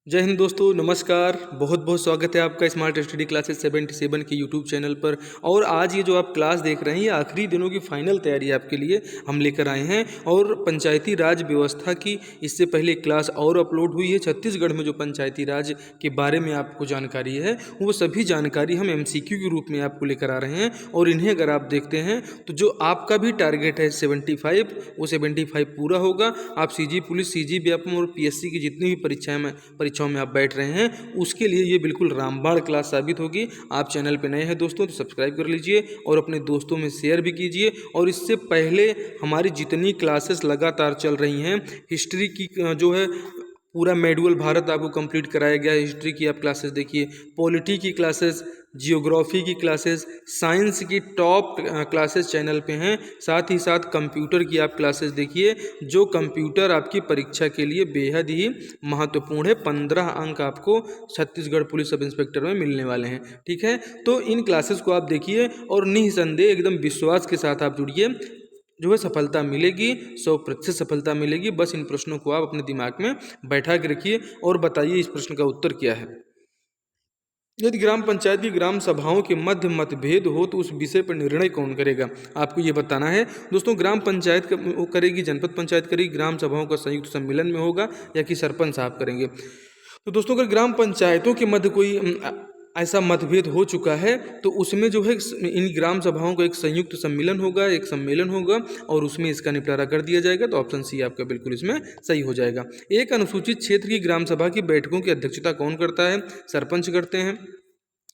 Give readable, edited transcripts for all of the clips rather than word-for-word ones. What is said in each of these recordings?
जय हिंद दोस्तों, नमस्कार। बहुत बहुत स्वागत है आपका स्मार्ट स्टडी क्लासेस 77 के यूट्यूब चैनल पर। और आज ये जो आप क्लास देख रहे हैं ये आखिरी दिनों की फाइनल तैयारी आपके लिए हम लेकर आए हैं। और पंचायती राज व्यवस्था की इससे पहले क्लास और अपलोड हुई है। छत्तीसगढ़ में जो पंचायती राज के बारे में आपको जानकारी है वो सभी जानकारी हम MCQ के रूप में आपको लेकर आ रहे हैं। और इन्हें अगर आप देखते हैं तो जो आपका भी टारगेट है 75 वो 75 पूरा होगा। आप CG पुलिस, CG व्यापम और PSC की जितनी भी परीक्षाओं में आप बैठ रहे हैं उसके लिए ये बिल्कुल रामबाण क्लास साबित होगी। आप चैनल पे नए हैं दोस्तों तो सब्सक्राइब कर लीजिए और अपने दोस्तों में शेयर भी कीजिए। और इससे पहले हमारी जितनी क्लासेस लगातार चल रही हैं, हिस्ट्री की जो है पूरा मेडुअल भारत आपको कंप्लीट कराया गया है। हिस्ट्री की आप क्लासेस देखिए, पॉलिटी की क्लासेस, जियोग्राफी की क्लासेस, साइंस की टॉप क्लासेस चैनल पे हैं। साथ ही साथ कंप्यूटर की आप क्लासेस देखिए, जो कंप्यूटर आपकी परीक्षा के लिए बेहद ही महत्वपूर्ण है। 15 अंक आपको छत्तीसगढ़ पुलिस सब इंस्पेक्टर में मिलने वाले हैं। ठीक है, तो इन क्लासेस को आप देखिए और निसंदेह एकदम विश्वास के साथ आप जुड़िए, जो है सफलता मिलेगी, 100% सफलता मिलेगी। बस इन प्रश्नों को आप अपने दिमाग में बैठा के रखिए और बताइए इस प्रश्न का उत्तर क्या है। यदि ग्राम पंचायत की ग्राम सभाओं के मध्य मतभेद हो तो उस विषय पर निर्णय कौन करेगा, आपको ये बताना है दोस्तों। ग्राम पंचायत वो करेगी, जनपद पंचायत करेगी, ग्राम सभाओं का संयुक्त सम्मेलन में होगा या कि सरपंच साहब करेंगे। तो दोस्तों अगर ग्राम पंचायतों के मध्य कोई ऐसा मतभेद हो चुका है तो उसमें जो है इन ग्राम सभाओं का एक संयुक्त सम्मेलन होगा, एक सम्मेलन होगा और उसमें इसका निपटारा कर दिया जाएगा। तो ऑप्शन सी आपका बिल्कुल इसमें सही हो जाएगा। एक अनुसूचित क्षेत्र की ग्राम सभा की बैठकों की अध्यक्षता कौन करता है? सरपंच करते हैं।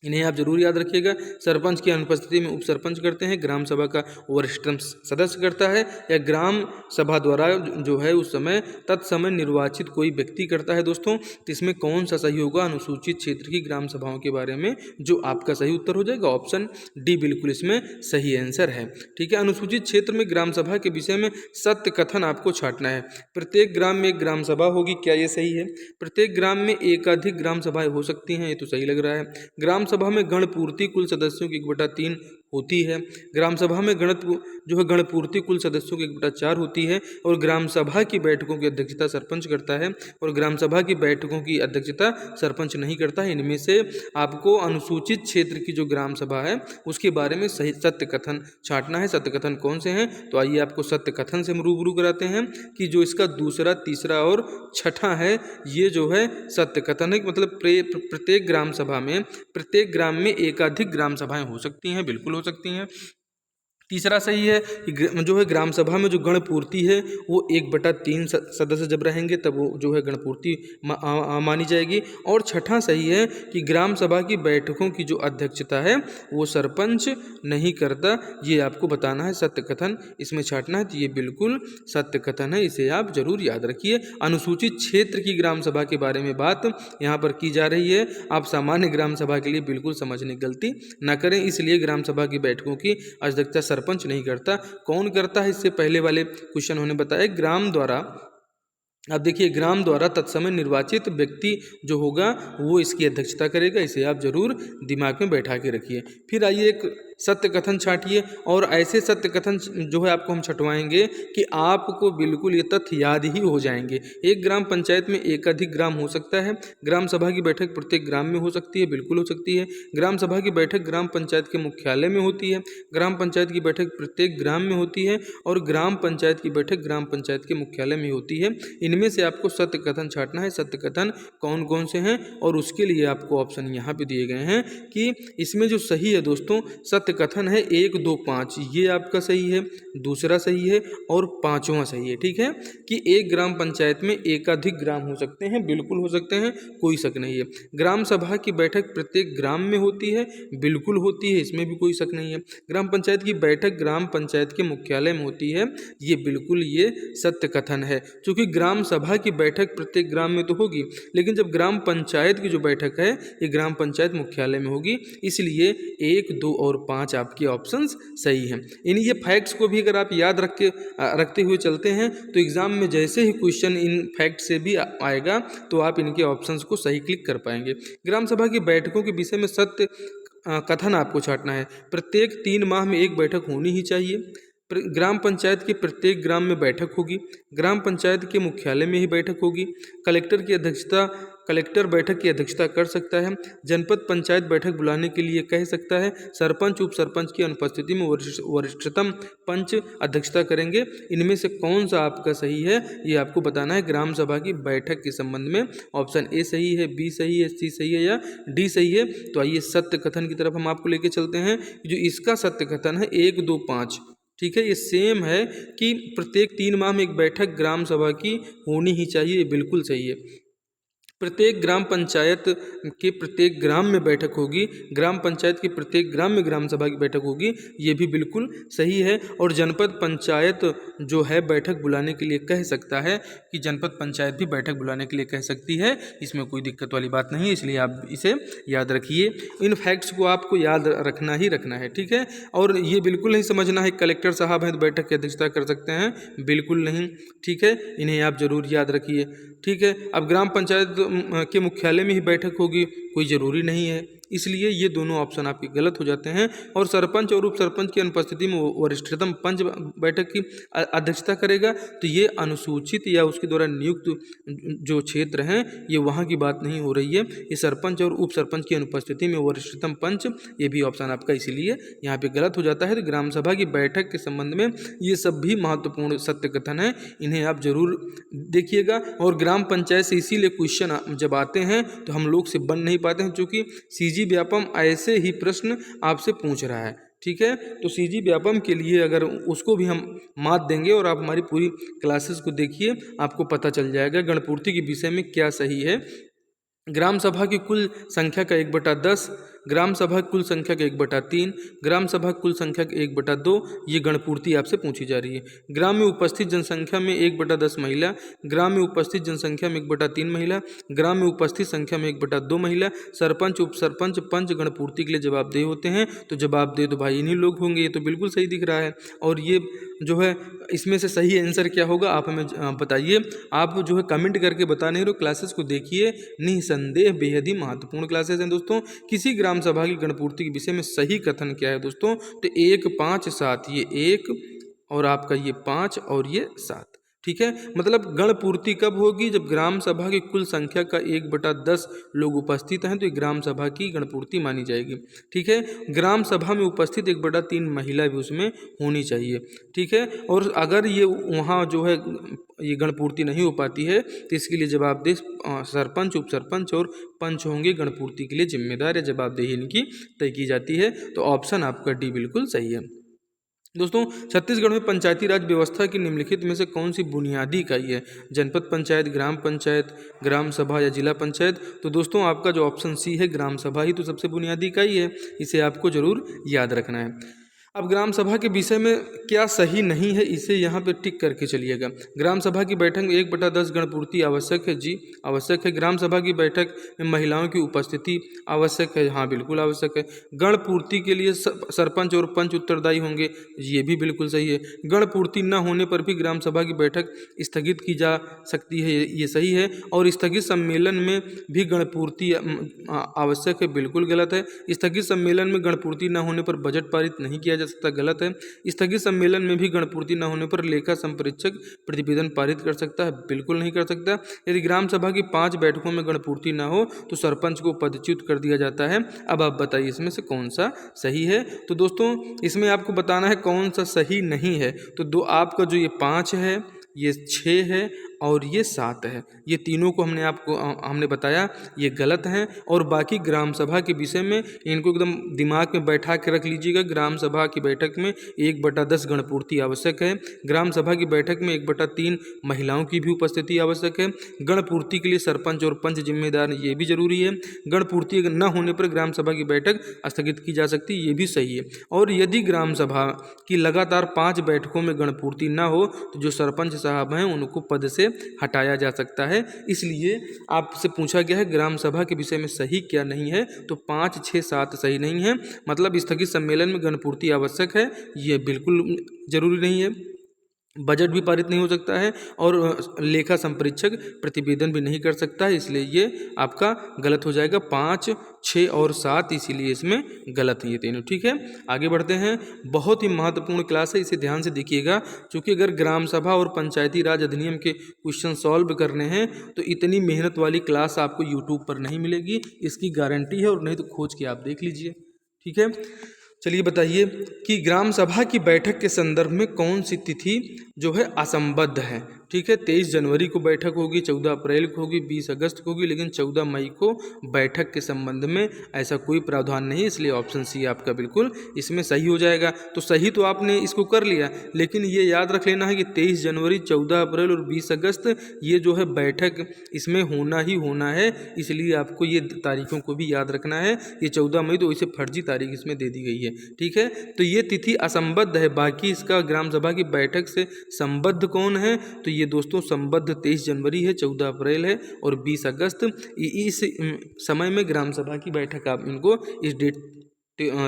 इन्हें आप जरूर याद रखिएगा। सरपंच की अनुपस्थिति में उप सरपंच करते हैं। ग्राम सभा का वरिष्ठतम सदस्य करता है या ग्राम सभा द्वारा जो है उस समय तत्समय निर्वाचित कोई व्यक्ति करता है दोस्तों। तो इसमें कौन सा सही होगा अनुसूचित क्षेत्र की ग्राम सभाओं के बारे में? जो आपका सही उत्तर हो जाएगा ऑप्शन डी बिल्कुल इसमें सही आंसर है। ठीक है, अनुसूचित क्षेत्र में ग्राम सभा के विषय में सत्य कथन आपको छांटना है। प्रत्येक ग्राम में एक ग्राम सभा होगी, क्या ये सही है? प्रत्येक ग्राम में एकाधिक ग्राम सभाएं हो सकती हैं, ये तो सही लग रहा है। ग्राम सभा में गणपूर्ति कुल सदस्यों की 1/3 होती है। ग्राम सभा में गणपूर्ति कुल सदस्यों की 1/4 होती है। और ग्राम सभा की बैठकों की अध्यक्षता सरपंच करता है और ग्राम सभा की बैठकों की अध्यक्षता सरपंच नहीं करता है। इनमें से आपको अनुसूचित क्षेत्र की जो ग्राम सभा है उसके बारे में सही सत्य कथन छांटना है। सत्य कथन कौन से हैं? तो आइए आपको सत्य कथन से रूबरू कराते हैं कि जो इसका दूसरा, तीसरा और छठा है ये जो है सत्य कथन है। मतलब प्रत्येक ग्राम सभा में, प्रत्येक ग्राम में एकाधिक ग्राम सभाएं हो सकती हैं, बिल्कुल हो सकती हैं। तीसरा सही है कि जो है ग्राम सभा में जो गणपूर्ति है वो 1/3 सदस्य जब रहेंगे तब वो जो है गणपूर्ति मानी जाएगी। और छठा सही है कि ग्राम सभा की बैठकों की जो अध्यक्षता है वो सरपंच नहीं करता। ये आपको बताना है, सत्य कथन इसमें छांटना है। तो ये बिल्कुल सत्य कथन है, इसे आप जरूर याद रखिए। अनुसूचित क्षेत्र की ग्राम सभा के बारे में बात यहाँ पर की जा रही है। आप सामान्य ग्राम सभा के लिए बिल्कुल समझने की गलती न करें। इसलिए ग्राम सभा की बैठकों की अध्यक्षता सरपंच नहीं करता। कौन करता है? इससे पहले वाले क्वेश्चन उन्होंने बताया ग्राम द्वारा। अब देखिए, ग्राम द्वारा तत्समय निर्वाचित व्यक्ति जो होगा वो इसकी अध्यक्षता करेगा। इसे आप जरूर दिमाग में बैठा के रखिए। फिर आइए एक सत्य कथन छांटिए और ऐसे सत्य कथन जो है आपको हम छंटवाएंगे कि आपको बिल्कुल ये तथ्य याद ही हो जाएंगे। एक ग्राम पंचायत में एकाधिक ग्राम हो सकता है। ग्राम सभा की बैठक प्रत्येक ग्राम में हो सकती है, बिल्कुल हो सकती है। ग्राम सभा की बैठक ग्राम पंचायत के मुख्यालय में होती है। ग्राम पंचायत की बैठक प्रत्येक ग्राम में होती है और ग्राम पंचायत की बैठक ग्राम पंचायत के मुख्यालय में होती है। इनमें से आपको सत्य कथन छांटना है। सत्य कथन कौन कौन से हैं और उसके लिए आपको ऑप्शन यहाँ पे दिए गए हैं कि इसमें जो सही है दोस्तों सत्य कथन है 1, 2, 5, ये आपका सही है, दूसरा सही है और पांचवा सही है। ठीक है, कि एक ग्राम पंचायत में एकाधिक ग्राम हो सकते हैं, बिल्कुल हो सकते हैं, कोई शक नहीं है। ग्राम सभा की बैठक प्रत्येक ग्राम में होती है, बिल्कुल होती है, इसमें भी कोई शक नहीं है। ग्राम पंचायत की बैठक ग्राम पंचायत के मुख्यालय में होती है, ये बिल्कुल ये सत्य कथन है। क्योंकि ग्राम सभा की बैठक प्रत्येक ग्राम में तो होगी, लेकिन जब ग्राम पंचायत की जो बैठक है ये ग्राम पंचायत मुख्यालय में होगी, इसलिए 1, 2 और 5 आपके ऑप्शंस सही हैं। इन ये फैक्ट्स को भी अगर आप याद रखते हुए चलते हैं तो एग्जाम में जैसे ही क्वेश्चन इन फैक्ट से भी आएगा तो आप इनके ऑप्शंस को सही क्लिक कर पाएंगे। ग्राम सभा की बैठकों के विषय में सत्य कथन आपको छांटना है। प्रत्येक 3 माह में एक बैठक होनी ही चाहिए। ग्राम पंचायत के प्रत्येक ग्राम में बैठक होगी। ग्राम पंचायत के मुख्यालय में ही बैठक होगी। कलेक्टर की अध्यक्षता कलेक्टर बैठक की अध्यक्षता कर सकता है, जनपद पंचायत बैठक बुलाने के लिए कह सकता है, सरपंच उप सरपंच की अनुपस्थिति में वरिष्ठतम पंच अध्यक्षता करेंगे। इनमें से कौन सा आपका सही है ये आपको बताना है ग्राम सभा की बैठक के संबंध में। ऑप्शन ए सही है, बी सही है, सी सही है या डी सही है। तो आइए सत्य कथन की तरफ हम आपको लेके चलते हैं। जो इसका सत्य कथन है 1, 2, 5, ठीक है, ये सेम है कि प्रत्येक 3 माह में एक बैठक ग्राम सभा की होनी ही चाहिए, ये बिल्कुल सही है। प्रत्येक ग्राम पंचायत के प्रत्येक ग्राम में बैठक होगी, ग्राम पंचायत के प्रत्येक ग्राम में ग्राम सभा की बैठक होगी, ये भी बिल्कुल सही है। और जनपद पंचायत जो है बैठक बुलाने के लिए कह सकता है कि जनपद पंचायत भी बैठक बुलाने के लिए कह सकती है, इसमें कोई दिक्कत वाली बात नहीं है, इसलिए आप इसे याद रखिए। इन फैक्ट्स को आपको याद रखना ही रखना है, ठीक है। और ये बिल्कुल नहीं समझना है कलेक्टर साहब हैं तो बैठक की अध्यक्षता कर सकते हैं, बिल्कुल नहीं, ठीक है, इन्हें आप जरूर याद रखिए, ठीक है। अब ग्राम पंचायत के मुख्यालय में ही बैठक होगी, कोई ज़रूरी नहीं है, इसलिए ये दोनों ऑप्शन आपके गलत हो जाते हैं। और सरपंच और उप सरपंच की अनुपस्थिति में वरिष्ठतम पंच बैठक की अध्यक्षता करेगा, तो ये अनुसूचित या उसके द्वारा नियुक्त जो क्षेत्र हैं ये वहाँ की बात नहीं हो रही है, ये सरपंच और उप सरपंच की अनुपस्थिति में वरिष्ठतम पंच, ये भी ऑप्शन आपका इसीलिए यहाँ पे गलत हो जाता है। तो ग्राम सभा की बैठक के संबंध में ये सब भी महत्वपूर्ण सत्य कथन है, इन्हें आप जरूर देखिएगा। और ग्राम पंचायत से इसीलिए क्वेश्चन जब आते हैं तो हम लोग से बन नहीं पाते हैं, क्योंकि सीजी व्यापम ऐसे ही प्रश्न आपसे पूछ रहा है, ठीक है। तो सीजी व्यापम के लिए अगर उसको भी हम मात देंगे और आप हमारी पूरी क्लासेस को देखिए, आपको पता चल जाएगा गणपूर्ति के विषय में क्या सही है। ग्राम सभा की कुल संख्या का 1/10, ग्राम सभा कुल संख्या का 1/3, ग्राम सभा कुल संख्या का 1/2, ये गणपूर्ति आपसे पूछी जा रही है। ग्राम में उपस्थित जनसंख्या में 1/10 महिला, ग्राम में उपस्थित जनसंख्या में 1/3 महिला, ग्राम में उपस्थित संख्या में 1/2 महिला, सरपंच उप सरपंच पंच गणपूर्ति के लिए जवाबदेह होते हैं। तो जवाबदेह तो भाई इन्हीं लोग होंगे, ये तो बिल्कुल सही दिख रहा है। और ये जो है इसमें से सही आंसर क्या होगा आप हमें बताइए। आप जो है कमेंट करके बता नहीं रहे हो, क्लासेस को देखिए, निसंदेह बेहद ही महत्वपूर्ण क्लासेस हैं दोस्तों। किसी ग्राम सभा की गणपूर्ति के विषय में सही कथन क्या है दोस्तों, तो 1, 5, 7, ये 1 और आपका ये 5 और ये 7, ठीक है। मतलब गणपूर्ति कब होगी, जब ग्राम सभा की कुल संख्या का 1/10 लोग उपस्थित हैं, तो ये ग्राम सभा की गणपूर्ति मानी जाएगी, ठीक है। ग्राम सभा में उपस्थित 1/3 महिला भी उसमें होनी चाहिए, ठीक है। और अगर ये वहाँ जो है ये गणपूर्ति नहीं हो पाती है तो इसके लिए जवाबदेह सरपंच उप सरपंच और पंच होंगे, गणपूर्ति के लिए जिम्मेदार या जवाबदेही इनकी तय की जाती है। तो ऑप्शन आपका डी बिल्कुल सही है। दोस्तों छत्तीसगढ़ में पंचायती राज व्यवस्था की निम्नलिखित में से कौन सी बुनियादी इकाई है, जनपद पंचायत, ग्राम पंचायत, ग्राम सभा या जिला पंचायत। तो दोस्तों आपका जो ऑप्शन सी है ग्राम सभा ही तो सबसे बुनियादी इकाई है, इसे आपको जरूर याद रखना है। अब ग्राम सभा के विषय में क्या सही नहीं है इसे यहाँ पे टिक करके चलिएगा। ग्राम सभा की बैठक में 1/10 गणपूर्ति आवश्यक है, जी आवश्यक है। ग्राम सभा की बैठक में महिलाओं की उपस्थिति आवश्यक है, हाँ बिल्कुल आवश्यक है। गणपूर्ति के लिए सरपंच और पंच उत्तरदायी होंगे, ये भी बिल्कुल सही है। गणपूर्ति न होने पर भी ग्राम सभा की बैठक स्थगित की जा सकती है, ये सही है। और स्थगित सम्मेलन में भी गणपूर्ति आवश्यक है, बिल्कुल गलत है। स्थगित सम्मेलन में गणपूर्ति न होने पर बजट पारित नहीं किया जा सकता, गलत है। स्थगित सम्मेलन में भी गणपूर्ति न होने पर लेखा संपरीक्षक प्रतिवेदन पारित कर सकता है, बिल्कुल नहीं कर सकता। यदि ग्राम सभा की 5 बैठकों में गणपूर्ति न हो तो सरपंच को पदच्युत कर दिया जाता है। अब आप बताइए इसमें से कौन सा सही है। तो दोस्तों इसमें आपको बताना है कौन सा सही नहीं है। तो आपका जो ये 5 है, ये 6 है और ये 7 है, ये तीनों को हमने बताया ये गलत हैं। और बाकी ग्राम सभा के विषय में इनको एकदम दिमाग में बैठा के रख लीजिएगा। ग्राम सभा की बैठक में 1/10 गणपूर्ति आवश्यक है। ग्राम सभा की बैठक में 1/3 महिलाओं की भी उपस्थिति आवश्यक है। गणपूर्ति के लिए सरपंच और पंच जिम्मेदार, ये भी जरूरी है। गणपूर्ति न होने पर ग्राम सभा की बैठक स्थगित की जा सकती है, ये भी सही है। और यदि ग्राम सभा की लगातार 5 बैठकों में गणपूर्ति न हो तो जो सरपंच साहब हैं उनको पद से हटाया जा सकता है। इसलिए आपसे पूछा गया है ग्राम सभा के विषय में सही क्या नहीं है, तो 5, 6, 7 सही नहीं है। मतलब स्थगित सम्मेलन में गणपूर्ति आवश्यक है, ये बिल्कुल जरूरी नहीं है। बजट भी पारित नहीं हो सकता है और लेखा संपरीक्षक प्रतिवेदन भी नहीं कर सकता है, इसलिए ये आपका गलत हो जाएगा। 5, 6 और 7 इसीलिए इसमें गलत है ये तीनों। ठीक है, आगे बढ़ते हैं। बहुत ही महत्वपूर्ण क्लास है, इसे ध्यान से देखिएगा, क्योंकि अगर ग्राम सभा और पंचायती राज अधिनियम के क्वेश्चन सॉल्व करने हैं तो इतनी मेहनत वाली क्लास आपको यूट्यूब पर नहीं मिलेगी, इसकी गारंटी है, और नहीं तो खोज के आप देख लीजिए। ठीक है, चलिए बताइए कि ग्राम सभा की बैठक के संदर्भ में कौन सी तिथि जो है असंबद्ध है। ठीक है, 23 जनवरी को बैठक होगी, 14 अप्रैल को होगी, 20 अगस्त को होगी, लेकिन 14 मई को बैठक के संबंध में ऐसा कोई प्रावधान नहीं, इसलिए ऑप्शन सी आपका बिल्कुल इसमें सही हो जाएगा। तो सही तो आपने इसको कर लिया, लेकिन ये याद रख लेना है कि 23 जनवरी, 14 अप्रैल और 20 अगस्त ये जो है बैठक इसमें होना ही होना है, इसलिए आपको ये तारीखों को भी याद रखना है। ये 14 मई तो इसे फर्जी तारीख इसमें दे दी गई है। ठीक है, तो ये तिथि असंबद्ध है, बाकी इसका ग्राम सभा की बैठक से संबद्ध कौन है, तो ये दोस्तों संबद्ध 23 जनवरी है, 14 अप्रैल है और 20 अगस्त। इस समय में ग्राम सभा की बैठक आप इनको इस डेट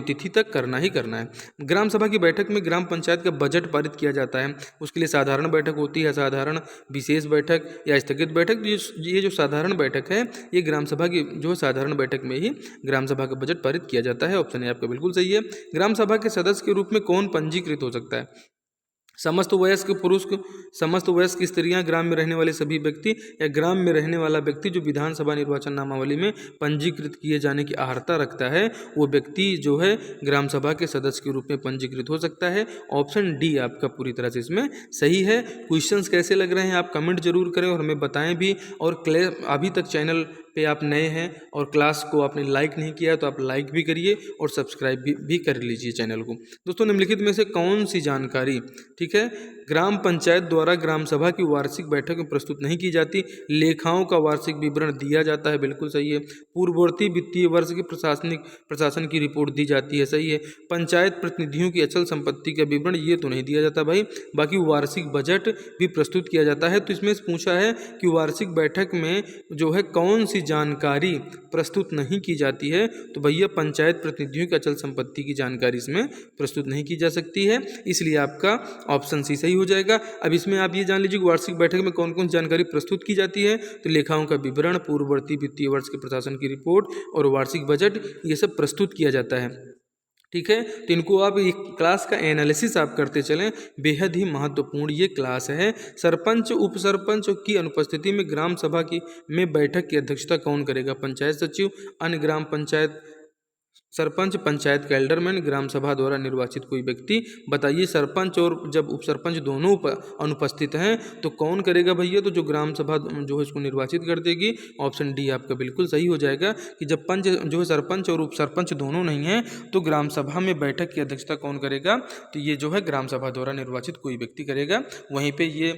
तिथि तक करना ही करना है। ग्राम सभा की बैठक में ग्राम पंचायत का बजट पारित किया जाता है, उसके लिए साधारण बैठक होती है, साधारण विशेष बैठक या स्थगित बैठक। ये जो साधारण बैठक है ये ग्राम सभा की जो है साधारण बैठक में ही ग्राम सभा का बजट पारित किया जाता है। ऑप्शन ए आपका बिल्कुल सही है। ग्राम सभा के सदस्य के रूप में कौन पंजीकृत हो सकता है? समस्त वयस्क पुरुष, समस्त वयस्क स्त्रियां, ग्राम में रहने वाले सभी व्यक्ति या ग्राम में रहने वाला व्यक्ति जो विधानसभा निर्वाचन नामावली में पंजीकृत किए जाने की अर्हता रखता है, वो व्यक्ति जो है ग्राम सभा के सदस्य के रूप में पंजीकृत हो सकता है। ऑप्शन डी आपका पूरी तरह से इसमें सही है। क्वेश्चंस कैसे लग रहे हैं आप कमेंट जरूर करें और हमें बताएं भी। और अभी तक चैनल पे आप नए हैं और क्लास को आपने लाइक नहीं किया तो आप लाइक भी करिए और सब्सक्राइब भी कर लीजिए चैनल को। दोस्तों, निम्नलिखित में से कौन सी जानकारी, ठीक है, ग्राम पंचायत द्वारा ग्राम सभा की वार्षिक बैठक में प्रस्तुत नहीं की जाती? लेखाओं का वार्षिक विवरण दिया जाता है, बिल्कुल सही है। पूर्ववर्ती वित्तीय वर्ष की प्रशासन की रिपोर्ट दी जाती है, सही है। पंचायत प्रतिनिधियों की अचल संपत्ति का विवरण ये तो नहीं दिया जाता भाई। बाकी वार्षिक बजट भी प्रस्तुत किया जाता है। तो इसमें पूछा है कि वार्षिक बैठक में जो है कौन सी जानकारी प्रस्तुत नहीं की जाती है, तो भैया पंचायत प्रतिनिधियों की अचल संपत्ति की जानकारी इसमें प्रस्तुत नहीं की जा सकती है, इसलिए आपका ऑप्शन सी सही हो जाएगा। अब इसमें आप ये जान लीजिए कि वार्षिक बैठक में कौन कौन सी जानकारी प्रस्तुत की जाती है, तो लेखाओं का विवरण, पूर्ववर्ती वित्तीय वर्ष के प्रशासन की रिपोर्ट और वार्षिक बजट, ये सब प्रस्तुत किया जाता है। ठीक है, तो इनको आप एक क्लास का एनालिसिस आप करते चलें, बेहद ही महत्वपूर्ण ये क्लास है। सरपंच उप सरपंच की अनुपस्थिति में ग्राम सभा की में बैठक की अध्यक्षता कौन करेगा? पंचायत सचिव, अन्य ग्राम पंचायत सरपंच, पंचायत का एल्डरमैन, ग्राम सभा द्वारा निर्वाचित कोई व्यक्ति। बताइए, सरपंच और जब उप सरपंच दोनों अनुपस्थित हैं तो कौन करेगा भैया? तो जो ग्राम सभा जो है इसको निर्वाचित कर देगी। ऑप्शन डी आपका बिल्कुल सही हो जाएगा कि जब पंच जो है सरपंच और उप सरपंच दोनों नहीं हैं तो ग्राम सभा में बैठक की अध्यक्षता कौन करेगा? तो ये जो है ग्राम सभा द्वारा निर्वाचित कोई व्यक्ति करेगा, वहीं पर ये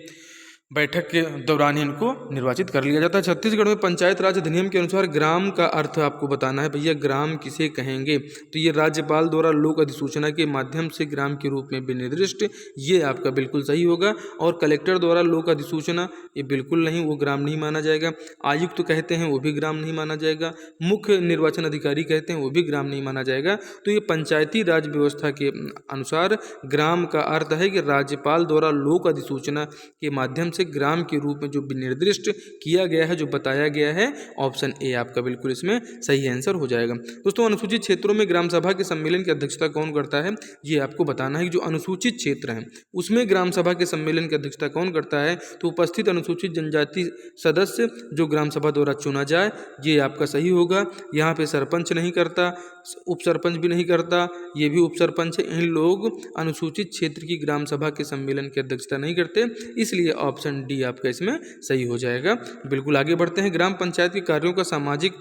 बैठक के दौरान ही इनको निर्वाचित कर लिया जाता है। छत्तीसगढ़ में पंचायत राज अधिनियम के अनुसार ग्राम का अर्थ आपको बताना है भैया, ग्राम किसे कहेंगे? तो ये राज्यपाल द्वारा लोक अधिसूचना के माध्यम से ग्राम के रूप में विनिर्दिष्ट, ये आपका बिल्कुल सही होगा। और कलेक्टर द्वारा लोक अधिसूचना, ये बिल्कुल नहीं, वो ग्राम नहीं माना जाएगा। आयुक्त कहते हैं वो भी ग्राम नहीं माना जाएगा। मुख्य निर्वाचन अधिकारी कहते हैं वो भी ग्राम नहीं माना जाएगा। तो ये पंचायती राज व्यवस्था के अनुसार ग्राम का अर्थ है कि राज्यपाल द्वारा लोक अधिसूचना के माध्यम से ग्राम के रूप में जो निर्दिष्ट किया गया है, जो बताया गया है। ऑप्शन ए आपका बिल्कुल इसमें सही आंसर हो जाएगा। दोस्तों, अनुसूचित क्षेत्रों में ग्राम सभा के सम्मेलन की अध्यक्षता कौन करता है? ये आपको बताना है कि जो अनुसूचित क्षेत्र हैं उसमें ग्राम सभा के सम्मेलन की अध्यक्षता कौन करता है? तो उपस्थित अनुसूचित जनजाति सदस्य जो ग्राम सभा द्वारा चुना जाए, ये आपका सही होगा। यहाँ पे सरपंच नहीं करता, उप सरपंच भी नहीं करता, ये भी उप सरपंच है। इन लोग अनुसूचित क्षेत्र की ग्राम सभा के सम्मेलन की अध्यक्षता नहीं करते, इसलिए ऑप्शन डी आपका इसमें सही हो जाएगा। बिल्कुल आगे बढ़ते हैं। ग्राम पंचायत के कार्यों का सामाजिक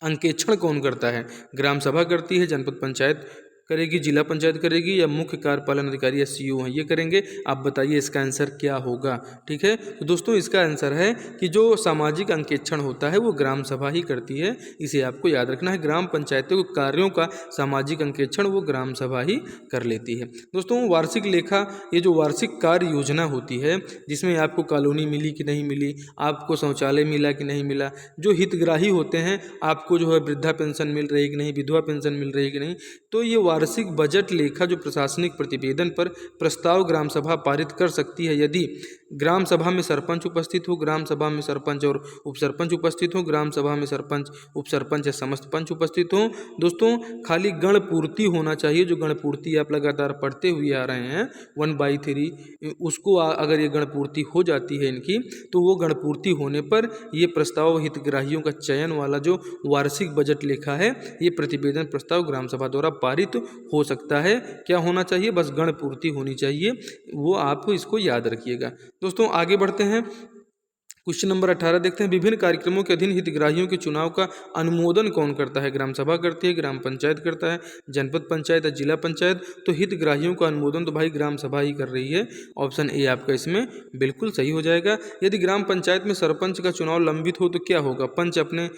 अंकेक्षण कौन करता है? ग्राम सभा करती है, जनपद पंचायत करेगी, जिला पंचायत करेगी, या मुख्य कार्यपालन अधिकारी या सीईओ हैं ये करेंगे? आप बताइए इसका आंसर क्या होगा। ठीक है, तो दोस्तों इसका आंसर है कि जो सामाजिक अंकेक्षण होता है वो ग्राम सभा ही करती है, इसे आपको याद रखना है। ग्राम पंचायतों के कार्यों का सामाजिक अंकेक्षण वो ग्राम सभा ही कर लेती है। दोस्तों, वार्षिक लेखा, ये जो वार्षिक कार्य योजना होती है जिसमें आपको कॉलोनी मिली कि नहीं मिली, आपको शौचालय मिला कि नहीं मिला, जो हितग्राही होते हैं आपको जो है वृद्धा पेंशन मिल रही कि नहीं, विधवा पेंशन मिल रही कि नहीं, तो ये वार्षिक बजट लेखा जो प्रशासनिक प्रतिवेदन पर प्रस्ताव ग्राम सभा पारित कर सकती है यदि ग्राम सभा में सरपंच उपस्थित हो, ग्राम सभा में सरपंच और उपसरपंच उपस्थित हो, ग्राम सभा में सरपंच उपसरपंच या समस्त पंच उपस्थित हो। दोस्तों खाली गण पूर्ति होना चाहिए, जो गण पूर्ति आप लगातार पढ़ते हुए आ रहे हैं 1/3, उसको अगर ये गण पूर्ति हो जाती है इनकी, तो वो गण पूर्ति होने पर ये प्रस्ताव हितग्राहियों का चयन वाला जो वार्षिक बजट लेखा है, ये प्रतिवेदन प्रस्ताव ग्राम सभा द्वारा पारित हो सकता है। क्या होना चाहिए? बस गण पूर्ति होनी चाहिए, वो आप इसको याद रखिएगा। दोस्तों आगे बढ़ते हैं, क्वेश्चन नंबर 18 देखते हैं। विभिन्न कार्यक्रमों के अधीन हितग्राहियों के चुनाव का अनुमोदन कौन करता है? ग्राम सभा करती है, ग्राम पंचायत करता है, जनपद पंचायत या जिला पंचायत। तो हितग्राहियों का अनुमोदन तो भाई ग्राम सभा ही कर रही है। ऑप्शन ए आपका इसमें बिल्कुल सही हो जाएगा। यदि ग्राम पंचायत में सरपंच का चुनाव लंबित हो तो क्या होगा? पंच अपने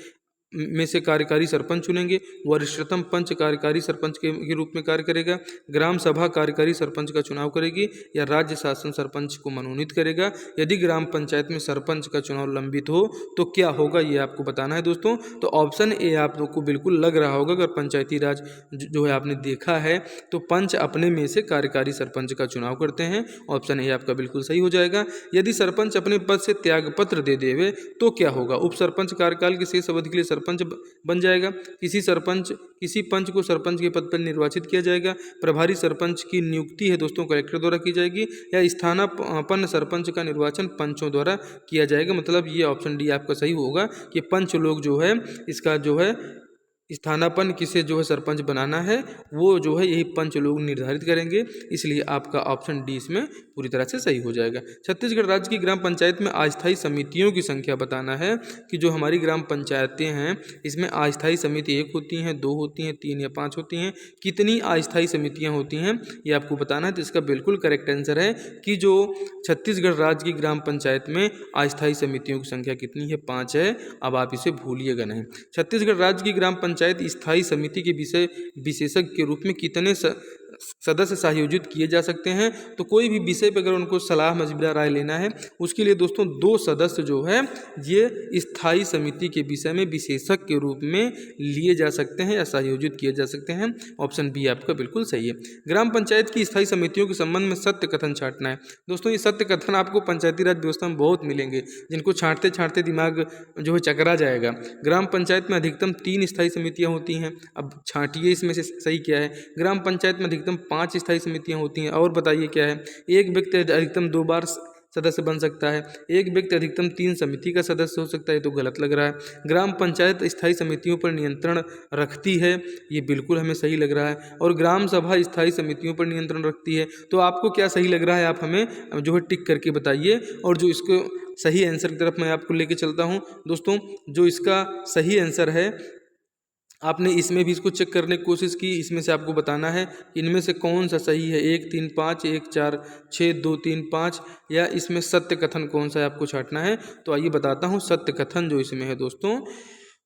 में से कार्यकारी सरपंच चुनेंगे, वरिष्ठतम पंच कार्यकारी सरपंच के रूप में कार्य करेगा, ग्राम सभा कार्यकारी सरपंच का चुनाव करेगी या राज्य शासन सरपंच को मनोनीत करेगा। यदि ग्राम पंचायत में सरपंच का चुनाव लंबित हो तो क्या होगा, ये आपको बताना है दोस्तों। तो ऑप्शन ए आप लोग को बिल्कुल लग रहा होगा, अगर पंचायती राज जो है आपने देखा है तो पंच अपने में से कार्यकारी सरपंच का चुनाव करते हैं। ऑप्शन ए आपका बिल्कुल सही हो जाएगा। यदि सरपंच अपने पद से त्यागपत्र दे देवे तो क्या होगा? उप सरपंच कार्यकाल की शेष अवधि के लिए सरपंच बन जाएगा, किसी पंच को सरपंच के पद पर निर्वाचित किया जाएगा, प्रभारी सरपंच की नियुक्ति है दोस्तों कलेक्टर द्वारा की जाएगी, या स्थानापन्न सरपंच का निर्वाचन पंचों द्वारा किया जाएगा। मतलब ये ऑप्शन डी आपका सही होगा कि पंच लोग जो है इसका जो है स्थानापन्न किसे जो है सरपंच बनाना है, वो जो है यही पंच लोग निर्धारित करेंगे। इसलिए आपका ऑप्शन डी इसमें पूरी तरह से सही हो जाएगा। छत्तीसगढ़ राज्य की ग्राम पंचायत में अस्थायी समितियों की संख्या बताना है कि जो हमारी ग्राम पंचायतें हैं इसमें अस्थायी समिति 1 होती हैं, 2 होती हैं, 3 या 5 होती हैं। कितनी अस्थायी समितियाँ होती हैं ये आपको बताना है। तो इसका बिल्कुल करेक्ट आंसर है कि जो छत्तीसगढ़ राज्य की ग्राम पंचायत में अस्थायी समितियों की संख्या कितनी है? 5 है। अब आप इसे भूलिएगा नहीं। छत्तीसगढ़ राज्य की ग्राम पंचायत स्थायी समिति के विशेषज्ञ के रूप में कितने सदस्य सहयोजित किए जा सकते हैं? तो कोई भी विषय पर अगर उनको सलाह मशविरा राय लेना है उसके लिए दोस्तों 2 सदस्य जो है ये स्थायी समिति के विषय में विशेषज्ञ के रूप में लिए जा सकते हैं या सहयोजित किए जा सकते हैं। ऑप्शन बी आपका बिल्कुल सही है। ग्राम पंचायत की स्थायी समितियों के संबंध में सत्य कथन छांटना है। दोस्तों ये सत्य कथन आपको पंचायती राज व्यवस्था में बहुत मिलेंगे, जिनको छांटते छांटते दिमाग जो है चकरा जाएगा। ग्राम पंचायत में अधिकतम 3 स्थायी समितियाँ होती हैं। अब छांटिए इसमें से सही क्या है। ग्राम पंचायत में अधिकतम 5 स्थायी समितियां होती हैं। और बताइए क्या है। एक व्यक्ति अधिकतम 2 बार सदस्य बन सकता है, एक व्यक्ति अधिकतम 3 समिति का सदस्य हो सकता है। तो गलत लग रहा है। ग्राम पंचायत स्थायी समितियों पर नियंत्रण रखती है, ये बिल्कुल हमें सही लग रहा है। और ग्राम सभा स्थायी समितियों पर नियंत्रण रखती है। तो आपको क्या सही लग रहा है, आप हमें जो है टिक करके बताइए। और जो इसको सही आंसर की तरफ मैं आपको लेके चलता हूँ दोस्तों। जो इसका सही आंसर है, आपने इसमें भी इसको चेक करने की कोशिश की, इसमें से आपको बताना है इनमें से कौन सा सही है। 1 3 5, 1 4 6, 2 3 5, या इसमें सत्य कथन कौन सा है आपको छांटना है। तो आइए बताता हूँ। सत्य कथन जो इसमें है दोस्तों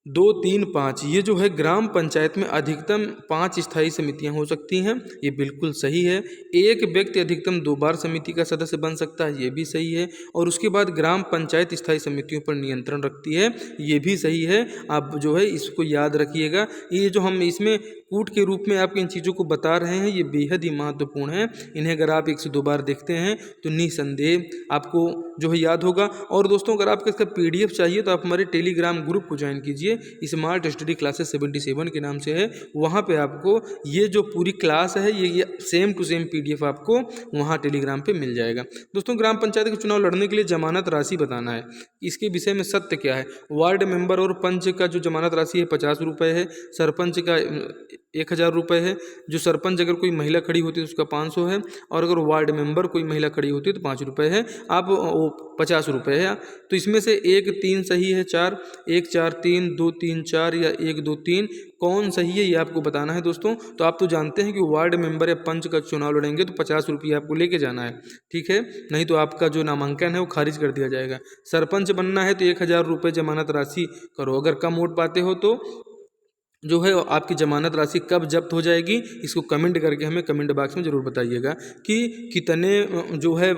2 3 5, ये जो है ग्राम पंचायत में अधिकतम 5 स्थायी समितियां हो सकती हैं, ये बिल्कुल सही है। एक व्यक्ति अधिकतम 2 बार समिति का सदस्य बन सकता है, ये भी सही है। और उसके बाद ग्राम पंचायत स्थायी समितियों पर नियंत्रण रखती है, ये भी सही है। आप जो है इसको याद रखिएगा। ये जो हम इसमें कूट के रूप में आपको इन चीज़ों को बता रहे हैं, ये बेहद ही महत्वपूर्ण है। इन्हें अगर आप 1 से 2 बार देखते हैं तो निसंदेह आपको जो है याद होगा। और दोस्तों अगर आपको इसका PDF चाहिए तो आप हमारे टेलीग्राम ग्रुप को ज्वाइन कीजिए, स्मार्ट स्टडी क्लासेस 77 के नाम से है। वहाँ पे आपको ये जो पूरी क्लास है ये सेम टू सेम PDF आपको वहाँ टेलीग्राम पे मिल जाएगा। दोस्तों ग्राम पंचायत के चुनाव लड़ने के लिए जमानत राशि बताना है, इसके विषय में सत्य क्या है। वार्ड मेंबर और पंच का जो जमानत राशि है 50 रुपये है, सरपंच का 1000 रुपये है। जो सरपंच अगर कोई महिला खड़ी होती है तो उसका 500 है, और अगर वार्ड मेंबर कोई महिला खड़ी होती है तो 5 रुपये है। आप 50 रुपये है। तो इसमें से 1 3 सही है, 4 1 4 3 2 3 4 या 1 2 3 कौन सही है ये आपको बताना है दोस्तों। तो आप तो जानते हैं कि वार्ड मेंबर या पंच का चुनाव लड़ेंगे तो 50 रुपये आपको लेके जाना है, ठीक है। नहीं तो आपका जो नामांकन है वो खारिज कर दिया जाएगा। सरपंच बनना है तो 1000 रुपये जमानत राशि करो। अगर कम वोट पाते हो तो जो है आपकी ज़मानत राशि कब जब्त हो जाएगी, इसको कमेंट करके हमें कमेंट बॉक्स में ज़रूर बताइएगा कि कितने जो है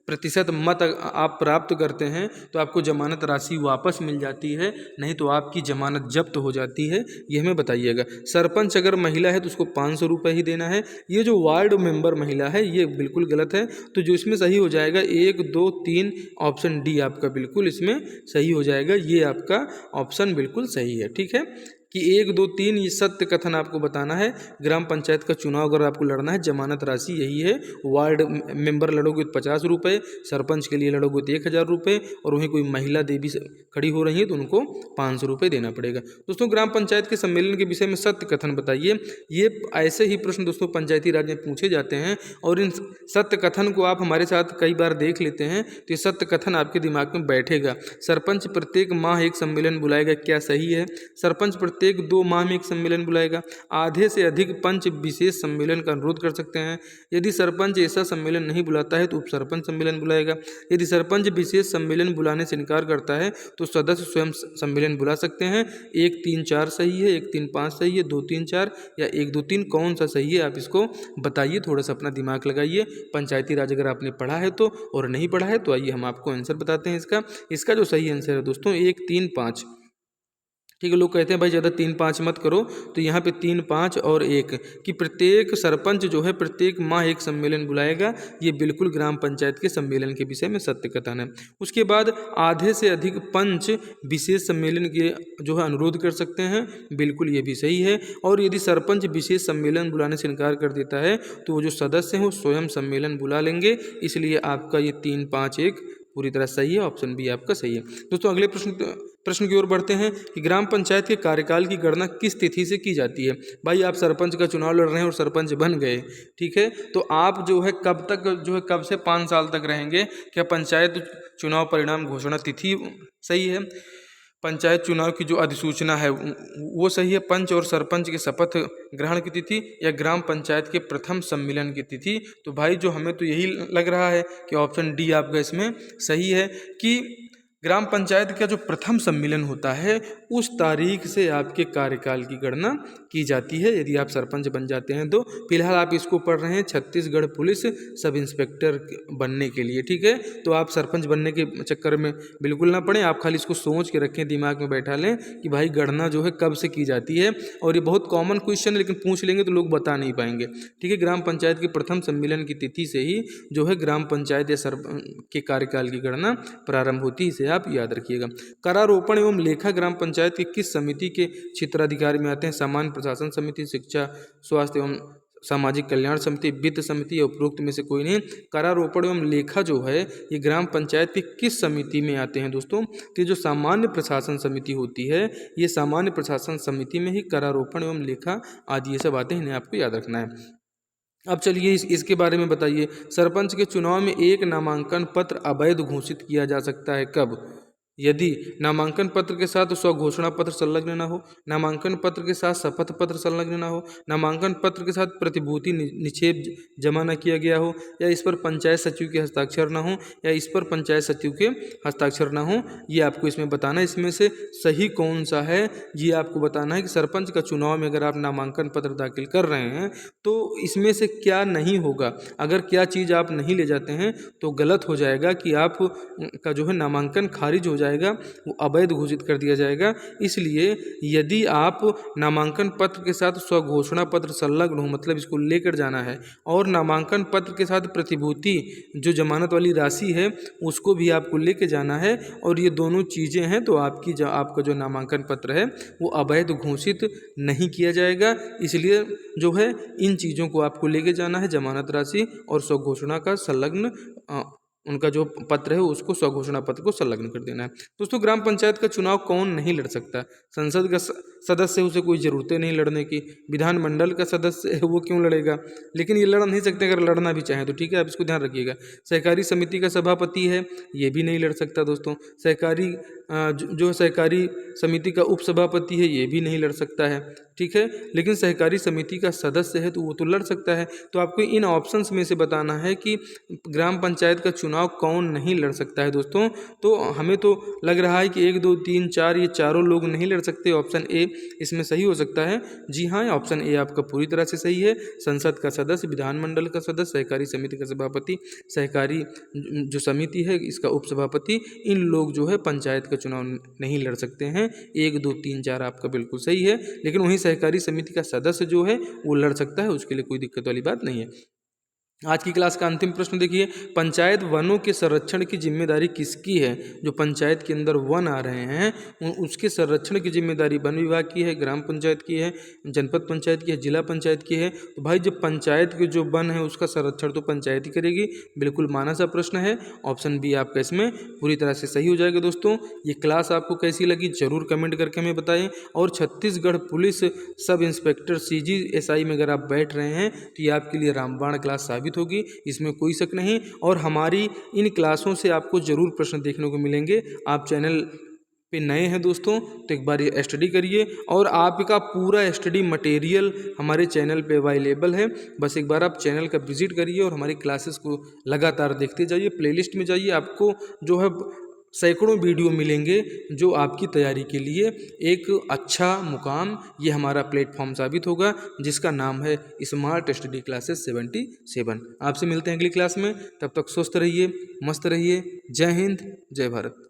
प्रतिशत मत आप प्राप्त करते हैं तो आपको ज़मानत राशि वापस मिल जाती है, नहीं तो आपकी ज़मानत जब्त हो जाती है, ये हमें बताइएगा। सरपंच अगर महिला है तो उसको 500 रुपये ही देना है। ये जो वार्ड मेंबर महिला है ये बिल्कुल गलत है, तो जो इसमें सही हो जाएगा 1 2 3 ऑप्शन डी आपका बिल्कुल इसमें सही हो जाएगा। ये आपका ऑप्शन बिल्कुल सही है, ठीक है कि 1 2 3 ये सत्य कथन आपको बताना है। ग्राम पंचायत का चुनाव अगर आपको लड़ना है, जमानत राशि यही है। वार्ड मेंबर लड़ोगे तो 50 रुपये, सरपंच के लिए लड़ोगे तो 1000 रुपये, और वहीं कोई महिला देवी खड़ी हो रही है तो उनको 500 रुपये देना पड़ेगा। दोस्तों ग्राम पंचायत के सम्मेलन के विषय में सत्य कथन बताइए। ये ऐसे ही प्रश्न दोस्तों पंचायती राज में पूछे जाते हैं, और इन सत्य कथन को आप हमारे साथ कई बार देख लेते हैं तो ये सत्य कथन आपके दिमाग में बैठेगा। सरपंच प्रत्येक माह एक सम्मेलन बुलाएगा, क्या सही है? सरपंच प्रत्येक 2 माह में एक सम्मेलन बुलाएगा। आधे से अधिक पंच विशेष सम्मेलन का अनुरोध कर सकते हैं। यदि सरपंच ऐसा सम्मेलन नहीं बुलाता है तो उप सरपंच सम्मेलन बुलाएगा। यदि सरपंच विशेष सम्मेलन बुलाने से इनकार करता है तो सदस्य स्वयं सम्मेलन बुला सकते हैं। 1 3 4 सही है, 1 3 5 सही है, 2 3 4 या 1 2 3 कौन सा सही है, आप इसको बताइए, थोड़ा सा अपना दिमाग लगाइए। पंचायती राज अगर आपने पढ़ा है तो, और नहीं पढ़ा है तो आइए हम आपको आंसर बताते हैं इसका जो सही आंसर है दोस्तों 1 3 5। ठीक है, लोग कहते हैं भाई ज़्यादा 3 5 मत करो, तो यहाँ पे 3 5 और 1 कि प्रत्येक सरपंच जो है प्रत्येक माह एक सम्मेलन बुलाएगा। ये बिल्कुल ग्राम पंचायत के सम्मेलन के विषय में सत्य कथन है। उसके बाद आधे से अधिक पंच विशेष सम्मेलन के जो है अनुरोध कर सकते हैं, बिल्कुल ये भी सही है। और यदि सरपंच विशेष सम्मेलन बुलाने से इनकार कर देता है तो वो जो सदस्य हैं वो स्वयं सम्मेलन बुला लेंगे, इसलिए आपका ये 3 5 1 पूरी तरह सही है, ऑप्शन बी आपका सही है। दोस्तों अगले प्रश्न की ओर बढ़ते हैं कि ग्राम पंचायत के कार्यकाल की गणना किस तिथि से की जाती है। भाई आप सरपंच का चुनाव लड़ रहे हैं और सरपंच बन गए, ठीक है, तो आप जो है कब तक जो है कब से 5 साल तक रहेंगे? क्या पंचायत चुनाव परिणाम घोषणा तिथि सही है? पंचायत चुनाव की जो अधिसूचना है वो सही है? पंच और सरपंच के शपथ ग्रहण की तिथि या ग्राम पंचायत के प्रथम सम्मेलन की तिथि? तो भाई जो हमें तो यही लग रहा है कि ऑप्शन डी आपका इसमें सही है कि ग्राम पंचायत का जो प्रथम सम्मेलन होता है उस तारीख से आपके कार्यकाल की गणना की जाती है, यदि आप सरपंच बन जाते हैं तो। फिलहाल आप इसको पढ़ रहे हैं छत्तीसगढ़ पुलिस सब इंस्पेक्टर बनने के लिए, ठीक है, तो आप सरपंच बनने के चक्कर में बिल्कुल ना पड़ें। आप खाली इसको सोच के रखें, दिमाग में बैठा लें कि भाई गणना जो है कब से की जाती है। और ये बहुत कॉमन क्वेश्चन है, लेकिन पूछ लेंगे तो लोग बता नहीं पाएंगे, ठीक है। ग्राम पंचायत के प्रथम सम्मेलन की तिथि से ही जो है ग्राम पंचायत या के कार्यकाल की गणना प्रारंभ होती है, इसे आप याद रखिएगा। करारोपण एवं लेखा ग्राम पंचायत के किस समिति के क्षेत्राधिकार में आते हैं? सामान्य प्रशासन समिति, शिक्षा स्वास्थ्य एवं सामाजिक कल्याण समिति, वित्त समिति या उपरोक्त में से कोई नहीं। करारोपण एवं लेखा जो है ये ग्राम पंचायत की किस समिति में आते हैं दोस्तों? तो जो सामान्य प्रशासन समिति होती है, ये सामान्य प्रशासन समिति में ही करारोपण एवं लेखा आदि ये सब आते हैं, इन्हें आपको याद रखना है। अब चलिए इसके बारे में बताइए। सरपंच के चुनाव में एक नामांकन पत्र अवैध घोषित किया जा सकता है कब? यदि नामांकन पत्र के साथ स्वघोषणा पत्र संलग्न न हो, नामांकन पत्र के साथ शपथ पत्र संलग्न न हो, नामांकन पत्र के साथ प्रतिभूति निक्षेप जमा न किया गया हो, या इस पर पंचायत सचिव के हस्ताक्षर न हो, या इस पर पंचायत सचिव के हस्ताक्षर न हो, ये आपको इसमें बताना है। इसमें से सही कौन सा है ये आपको बताना है कि सरपंच का चुनाव में अगर आप नामांकन पत्र दाखिल कर रहे हैं तो इसमें से क्या नहीं होगा। अगर क्या चीज़ आप नहीं ले जाते हैं तो गलत हो जाएगा कि आप का जो है नामांकन खारिज हो जाएगा, वो अवैध घोषित कर दिया जाएगा। इसलिए यदि आप नामांकन पत्र के साथ स्वघोषणा पत्र संलग्न हो, मतलब इसको लेकर जाना है, और नामांकन पत्र के साथ प्रतिभूति जो जमानत वाली राशि है उसको भी आपको लेके जाना है, और ये दोनों चीज़ें हैं, तो आपका जो नामांकन पत्र है वो अवैध घोषित नहीं किया जाएगा। इसलिए जो है इन चीज़ों को आपको लेके जाना है, जमानत राशि और स्वघोषणा का संलग्न उनका जो पत्र है उसको स्वघोषणा पत्र को संलग्न कर देना है। दोस्तों ग्राम पंचायत का चुनाव कौन नहीं लड़ सकता? संसद का सदस्य है, उसे कोई ज़रूरत नहीं लड़ने की। विधानमंडल का सदस्य है, वो क्यों लड़ेगा? लेकिन ये लड़ नहीं सकते अगर लड़ना भी चाहें तो, ठीक है, आप इसको ध्यान रखिएगा। सहकारी समिति का सभापति है, ये भी नहीं लड़ सकता दोस्तों। सहकारी जो सहकारी समिति का उपसभापति है ये भी नहीं लड़ सकता है, ठीक है, लेकिन सहकारी समिति का सदस्य है तो वो तो लड़ सकता है। तो आपको इन ऑप्शंस में से बताना है कि ग्राम पंचायत का चुनाव चुनाव कौन नहीं लड़ सकता है दोस्तों? तो हमें तो लग रहा है कि 1 2 3 4 ये चारों लोग नहीं लड़ सकते। ऑप्शन ए इसमें सही हो सकता है। जी हाँ, ऑप्शन ए आपका पूरी तरह से सही है। संसद का सदस्य, विधानमंडल का सदस्य, सहकारी समिति का सभापति, सहकारी जो समिति है इसका उपसभापति, इन लोग जो है पंचायत का चुनाव नहीं लड़ सकते हैं। 1 2 3 4 आपका बिल्कुल सही है। लेकिन वहीं सहकारी समिति का सदस्य जो है वो लड़ सकता है, उसके लिए कोई दिक्कत वाली बात नहीं है। आज की क्लास का अंतिम प्रश्न देखिए, पंचायत वनों के संरक्षण की जिम्मेदारी किसकी है? जो पंचायत के अंदर वन आ रहे हैं उसके संरक्षण की जिम्मेदारी वन विभाग की है, ग्राम पंचायत की है, जनपद पंचायत की है, जिला पंचायत की है? तो भाई जब पंचायत के जो वन है उसका संरक्षण तो पंचायत ही करेगी। बिल्कुल माना सा प्रश्न है। ऑप्शन बी आपका इसमें पूरी तरह से सही हो जाएगा। दोस्तों ये क्लास आपको कैसी लगी जरूर कमेंट करके हमें बताएं। और Chhattisgarh police sub inspector CGSI में अगर आप बैठ रहे हैं तो ये आपके लिए रामबाण क्लास साबित होगी, इसमें कोई शक नहीं। और हमारी इन क्लासों से आपको जरूर प्रश्न देखने को मिलेंगे। आप चैनल पे नए हैं दोस्तों तो एक बार ये स्टडी करिए, और आपका पूरा स्टडी मटेरियल हमारे चैनल पे अवेलेबल है। बस एक बार आप चैनल का विजिट करिए और हमारी क्लासेस को लगातार देखते जाइए। प्लेलिस्ट में जाइए, आपको जो है सैकड़ों वीडियो मिलेंगे जो आपकी तैयारी के लिए एक अच्छा मुकाम, ये हमारा प्लेटफॉर्म साबित होगा, जिसका नाम है स्मार्ट स्टडी क्लासेस 77। आपसे मिलते हैं अगली क्लास में, तब तक स्वस्थ रहिए, मस्त रहिए। जय हिंद, जय भारत।